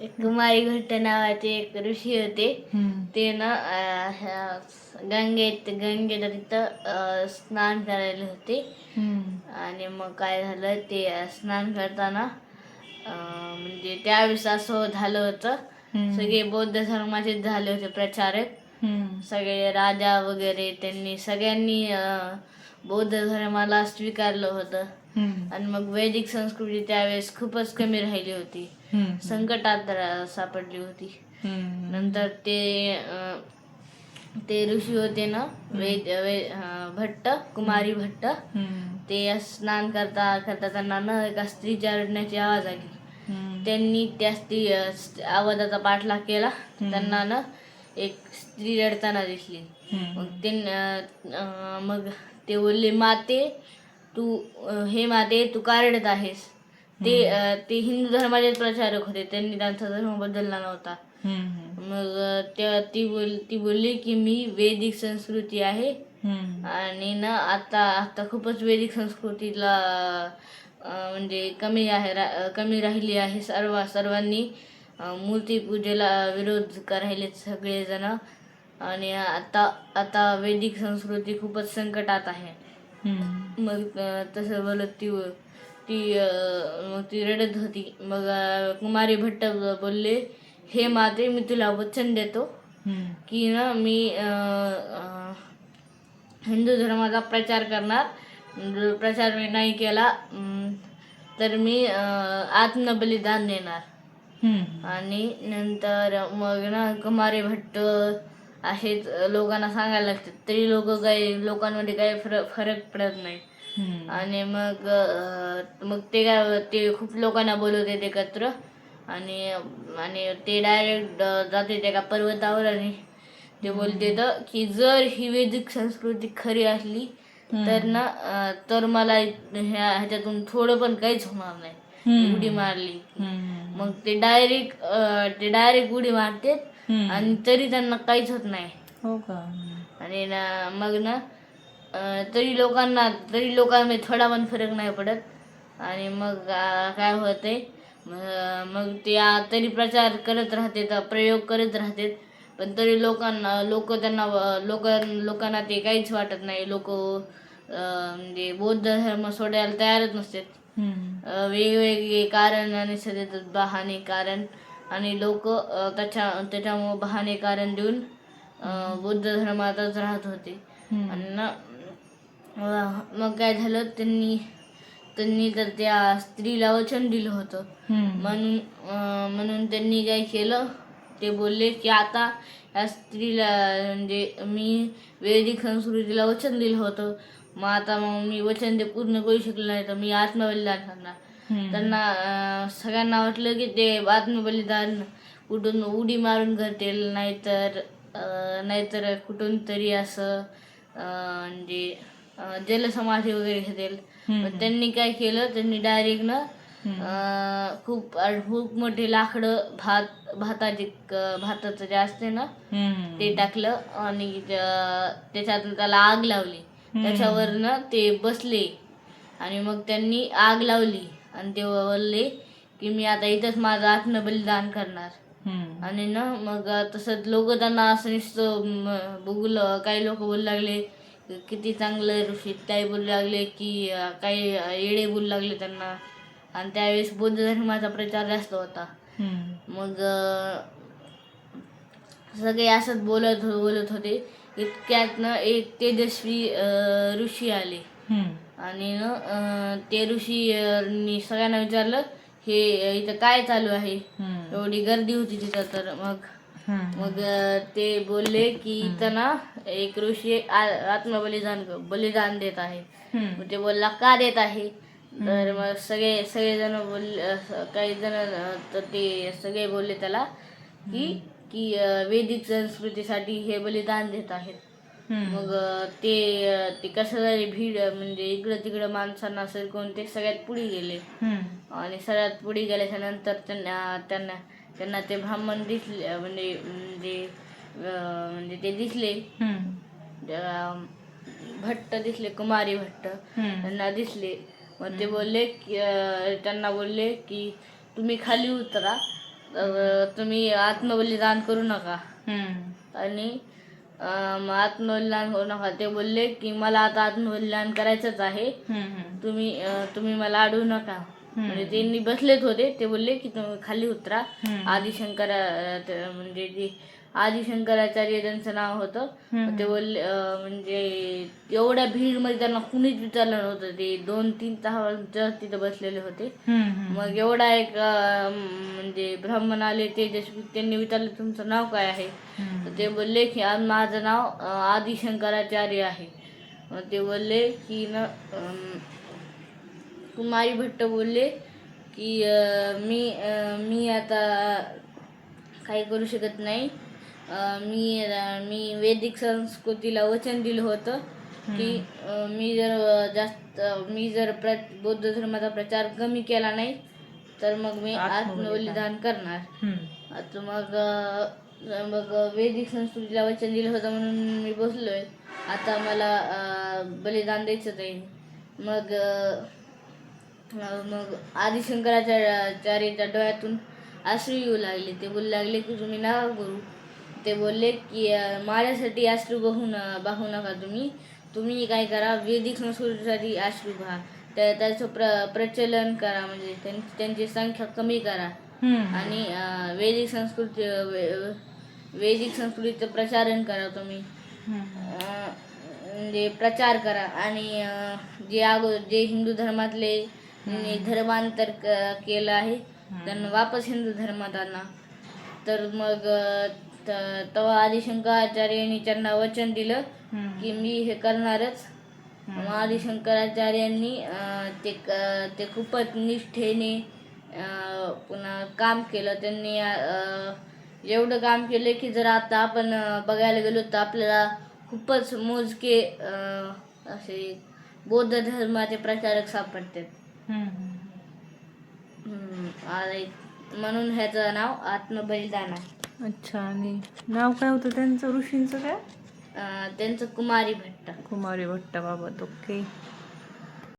एक कुमारी भट्ट नावाचे एक ऋषी होते. ते ना गंगेला तिथं स्नान करायला होते. आणि मग काय झालं, ते स्नान करताना म्हणजे त्यावेळेस असं झालं होतं, सगळे बौद्ध धर्माचे झाले होते प्रचारक. सगळे राजा वगैरे त्यांनी सगळ्यांनी बौद्ध धर्माला स्वीकारलं होतं. आणि मग वैदिक संस्कृती त्यावेळेस खूपच कमी राहिली होती, संकटात सापडली होती. नंतर ते ऋषी होते ना, भट्ट, कुमारी भट्ट. ते स्नान करता करता त्यांना ना एका स्त्रीच्या रडण्याची आवाज आली. त्यांनी त्या आवाजाचा पाठलाग केला. त्यांना ना एक स्त्री रडताना दिसली. मग ते बोलले, माते तू का रडत आहेस? ते हिंदू धर्माचे प्रचारक होते, त्यांनी त्यांचा धर्म बदलला नव्हता. मग ती बोलली की मी वैदिक संस्कृती आहे, आणि ना आता खूपच वैदिक संस्कृतीला म्हणजे कमी राहिली आहे. सर्वांनी मूर्तीपूजेला विरोध करायले सगळेजण. आणि आता वैदिक संस्कृती खूपच संकटात आहे. मग तसं बोलत ती रडत होती. मग कुमारी भट्ट बोलले, हे माते, मी तुला वचन देतो की ना मी हिंदू धर्माचा प्रचार मी नाही केला तर मी आत्मबलिदान देणार. आणि नंतर मग ना कुमारी भट्ट असेच लोकांना सांगायला लागतात, तरी लोकांमध्ये काही फरक पडत नाही. आणि मग ते खूप लोकांना बोलवते एकत्र. आणि ते डायरेक्ट जाते एका पर्वतावर. आणि ते बोलते की जर ही वैदिक संस्कृती खरी असली तर मला ह्याच्यातून थोडं पण काहीच होणार नाही. उडी मारली. मग ते डायरेक्ट उडी मारते, आणि तरी त्यांना काहीच होत नाही. आणि मग ना तरी लोकांमध्ये थोडा पण फरक नाही पडत. आणि मग काय होते, मग ते तरी प्रचार करत राहते, प्रयोग करत राहते. पण तरी लोकांना ते काहीच वाटत नाही. लोक म्हणजे बौद्ध धर्म सोडायला तयारच नसतात. वेगवेगळे कारण आणि सध्या बहाणे कारण, आणि लोक त्याच्यामुळे बहाणे कारण देऊन बौद्ध धर्मातच राहत होते. आणि मग काय झालं, त्यांनी तर त्या स्त्रीला वचन दिलं होतं. म्हणून त्यांनी काय केलं, ते बोलले की आता या स्त्रीला म्हणजे मी वैदिक संस्कृतीला वचन दिलं होतं, मग मी वचन ते पूर्ण करू शकलो नाही तर मी आत्मबलिदान करणार. त्यांना सगळ्यांना वाटलं की ते आत्मबलिदान कुठून उडी मारून करतील, नाहीतर कुठून तरी असं म्हणजे जलसमाधी वगैरे घेतील. पण त्यांनी काय केलं, त्यांनी डायरेक्ट ना खूप मोठे लाकडं भाताचं जे असते ना ते टाकलं, आणि त्याच्यातून त्याला आग लावली. त्याच्यावर ना ते बसले, आणि मग त्यांनी आग लावली, आणि ते बोलले की मी आता इथंच माझं आत्मबलिदान करणार. आणि ना मग तसंच लोक त्यांना असं नुसतं काही लोक बोलू लागले किती चांगलं ऋषी, काही बोलू लागले की काही येडे बोलू लागले त्यांना. आणि त्यावेळेस बौद्ध धर्माचा प्रचार जास्त होता. मग सगळे असंच बोलत होते. इतक्यात ना एक तेजस्वी ऋषी आले. आणि ना ते ऋषींनी सगळ्यांना विचारलं, हे इथं काय चालू आहे, एवढी गर्दी होती तिथं. तर मग ते बोलले की इथं ना एक ऋषी बलिदान देत आहे. मग ते बोलला, का देत आहे? तर मग सगळेजण बोलले, काही जण तर ते सगळे बोलले त्याला की वैदिक संस्कृतीसाठी हे बलिदान देत आहेत. मग ते कसं झाले, भीड म्हणजे इकडं तिकडं माणसांना सरकवून ते सगळ्यात पुढे गेले. आणि सगळ्यात पुढे गेल्याच्या नंतर त्यांना ते ब्राह्मण दिसले, म्हणजे ते दिसले, भट्ट दिसले, कुमारी भट्ट त्यांना दिसले. मग ते त्यांना बोलले की तुम्ही खाली उतरा, तुम्ही आत्मबलिदान करू नका आणि आत्मबलिदान करू नका. ते बोलले की मला आता आत्मबलिदान करायचंच आहे, तुम्ही मला अडवू नका. म्हणजे त्यांनी बसलेच होते. ते बोलले की तुम्ही खाली उतरा. म्हणजे जे आदिशंकराचार्य त्यांचं नाव होतं. ते बोलले म्हणजे एवढ्या भीडमध्ये त्यांना कुणीच विचारलं नव्हतं. ते 2-3 तास तिथे बसलेले होते. मग एवढा एक म्हणजे ब्राह्मण आले तेजस्वी, त्यांनी विचारलं तुमचं नाव काय आहे. तर ते बोलले की माझं नाव आदिशंकराचार्य आहे. मग ते बोलले की कुमारी भट्ट बोलले की मी आता काही करू शकत नाही. मी वैदिक संस्कृतीला वचन दिलं होतं की मी जर बौद्ध धर्माचा प्रचार कमी केला नाही तर मग मी आत्मबलिदान करणार. आता मग वैदिक संस्कृतीला वचन दिलं होतं म्हणून मी बसलोय. आता मला बलिदान द्यायचं आहे. मग आदिशंकराचार्याच्या डोळ्यातून अश्रू येऊ लागले. ते बोलू लागले की तुम्ही नका करू. ते बोलले की माझ्यासाठी अश्रू वाहू नका. तुम्ही काय करा, वैदिक संस्कृतीसाठी अश्रू वाहा. त्याचं प्रचलन करा, म्हणजे त्यांची संख्या कमी करा आणि वैदिक संस्कृतीचं प्रचारण करा. तुम्ही म्हणजे प्रचार करा आणि जे हिंदू धर्मातले धर्मांतर केलं आहे त्यांना वापस हिंदू धर्मात आणा. तर मग तेव्हा आदिशंकराचार्यांनी त्यांना वचन दिलं की मी हे करणारच. मग आदिशंकराचार्यांनी ते खूपच निष्ठेने पुन्हा काम केलं. त्यांनी एवढं काम केलं की जर आता आपण बघायला गेलो तर आपल्याला खूपच मोजके असे बौद्ध धर्माचे प्रचारक सापडतात. म्हणून ह्याचं नाव आत्मबलिदान आहे. अच्छा. आणि नाव काय होतं त्यांचं, ऋषींचं काय? त्यांचं कुमारी भट्ट. कुमारी भट्ट बाबत. ओके.